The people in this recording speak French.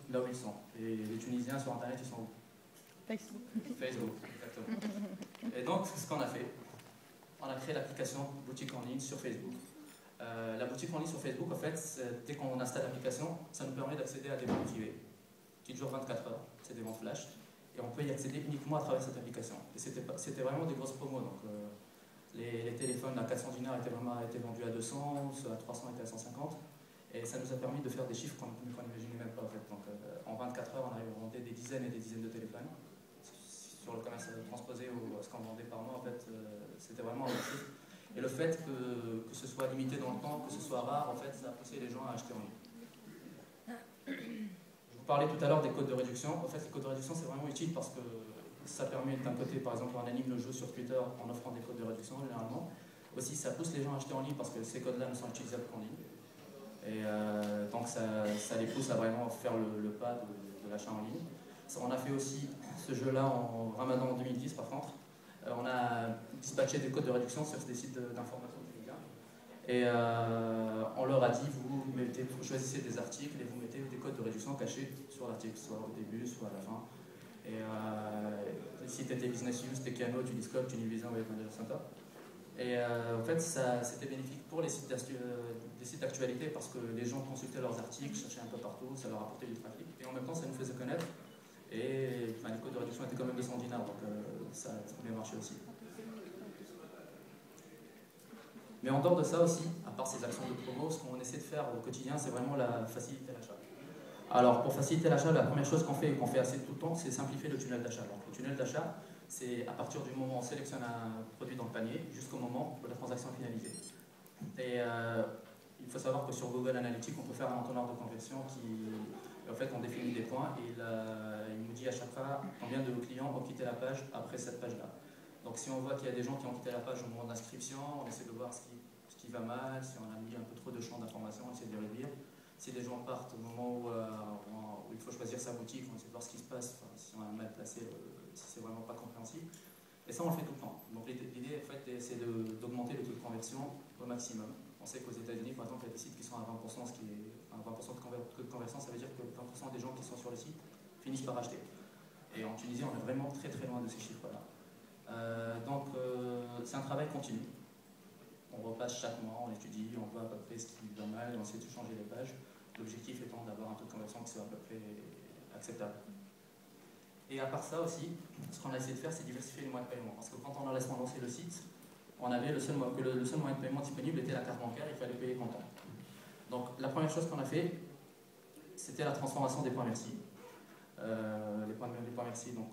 là où ils sont. Et les Tunisiens sur Internet, ils sont où? Facebook. Facebook, exactement. Et donc, c'est ce qu'on a fait. On a créé l'application boutique en ligne sur Facebook. La boutique en ligne sur Facebook, en fait, dès qu'on installe l'application, ça nous permet d'accéder à des ventes privées qui durent 24 heures. C'est des ventes flash. Et on peut y accéder uniquement à travers cette application. Et c'était vraiment des grosses promos. Donc, les téléphones à 400 dinars étaient vendus à 200, ceux à 300 étaient à 150. Et ça nous a permis de faire des chiffres qu'on n'imaginait même pas. En fait. Donc, en 24 heures, on arrive à vendre des dizaines et des dizaines de téléphones. Sur le commerce transposé à ce qu'on vendait par mois, en fait, c'était vraiment un chiffre. Et le fait que ce soit limité dans le temps, que ce soit rare, en fait, ça a poussé les gens à acheter en ligne. Je vous parlais tout à l'heure des codes de réduction. En fait, les codes de réduction, c'est vraiment utile parce que ça permet d'un côté, par exemple, on anime le jeu sur Twitter en offrant des codes de réduction, généralement. Aussi, ça pousse les gens à acheter en ligne parce que ces codes-là ne sont utilisables qu'en ligne. Et donc, ça les pousse à vraiment faire le pas de l'achat en ligne. On a fait aussi ce jeu-là en Ramadan 2010, par contre. On a dispatché des codes de réduction sur des sites d'information publique. Et on leur a dit, vous choisissez des articles et vous mettez des codes de réduction cachés sur l'article, soit au début, soit à la fin. Et les sites étaient Business News, Tekano, Tuniscope, Tunivision, Web Manager Center. Et en fait, c'était bénéfique pour les sites d'actualité parce que les gens consultaient leurs articles, cherchaient un peu partout, ça leur apportait du trafic. Et en même temps, ça nous faisait connaître. Et les codes de réduction étaient quand même 200 dinars, donc ça a bien marché aussi. Mais en dehors de ça aussi, à part ces actions de promo, ce qu'on essaie de faire au quotidien, c'est vraiment faciliter l'achat. Alors, pour faciliter l'achat, la première chose qu'on fait, et qu'on fait assez tout le temps, c'est simplifier le tunnel d'achat. Donc, le tunnel d'achat, c'est à partir du moment où on sélectionne un produit dans le panier jusqu'au moment où la transaction est finalisée. Et il faut savoir que sur Google Analytics, on peut faire un entonnoir de conversion qui, en fait, on définit des points et il nous dit à chaque fois combien de nos clients ont quitté la page après cette page-là. Donc, si on voit qu'il y a des gens qui ont quitté la page au moment d'inscription, on essaie de voir ce qui va mal, si on a mis un peu trop de champs d'information, on essaie de les réduire. Si les gens partent au moment où il faut choisir sa boutique, on essaie de voir ce qui se passe, si on a mal placé, si c'est vraiment pas compréhensible. Et ça, on le fait tout le temps. Donc l'idée, en fait, c'est d'augmenter le taux de conversion au maximum. On sait qu'aux États-Unis, par exemple, il y a des sites qui sont à 20%, ce qui est 20% de conversion, ça veut dire que 20% des gens qui sont sur le site finissent par acheter. Et en Tunisie, on est vraiment très très loin de ces chiffres-là. Donc c'est un travail continu. On repasse chaque mois, on étudie, on voit à peu près ce qui va mal et on essaie de changer les pages. L'objectif étant d'avoir un taux de conversion qui soit à peu près acceptable. Et à part ça aussi, ce qu'on a essayé de faire, c'est diversifier les moyens de paiement. Parce que quand on a laissé lancer le site, on avait le seul moyen de paiement disponible était la carte bancaire, il fallait payer comptant. Donc la première chose qu'on a fait, c'était la transformation des points merci. Les points merci, donc,